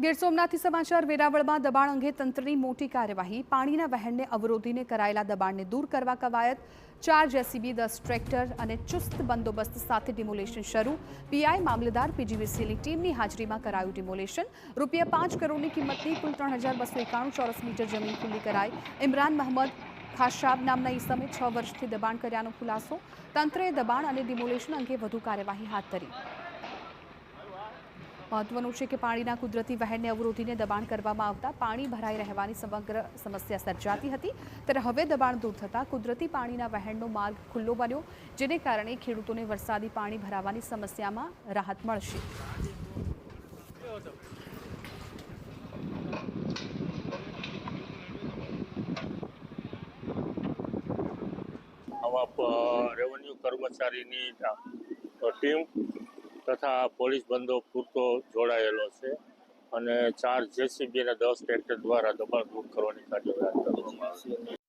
ગીર સોમનાથથી સમાચાર વેરાવળમાં દબાણ અંગે તંત્રની મોટી કાર્યવાહી પાણીના વહેણને અવરોધીને કરાયેલા દબાણને દૂર કરવા કવાયત 4 જેસીબી 10 ટ્રેક્ટર અને ચુસ્ત બંદોબસ્ત સાથે ડિમોલેશન શરૂ પીઆઈ મામલતદાર પીજીવીસીએલની ટીમની હાજરીમાં કરાયું ડિમોલેશન ₹5 કરોડની કિંમતની કુલ 3291 ચોરસ મીટર જમીન ખુલ્લી કરાઈ ઇમરાન મહમદ ખાશાબ નામના ઈસમે 6 વર્ષથી દબાણ કર્યાનો ખુલાસો તંત્રએ દબાણ અને ડિમોલેશન અંગે વધુ કાર્યવાહી હાથ ધરી મહત્વનું છે કે પાણીના કુદરતી વહેણને અવરોધીને દબાણ કરવામાં આવતા પાણી ભરાઈ રહેવાની સમગ્ર સમસ્યા સર્જાતી હતી ત્યારે હવે દબાણ દૂર થતાં કુદરતી પાણીના વહેણનો માર્ગ ખુલ્લો બન્યો જેને કારણે ખેડૂતોને વરસાદી પાણી ભરાવાની સમસ્યામાં રાહત મળશે રેવન્યુ કર્મચારીની ટીમ તથા પોલીસ બંદો પૂરતો જોડાયેલો છે અને 4 જેસીબી અને 10 ટ્રેક્ટર દ્વારા દબાણ દૂર કરવાની કાર્યવાહી કરવામાં આવશે।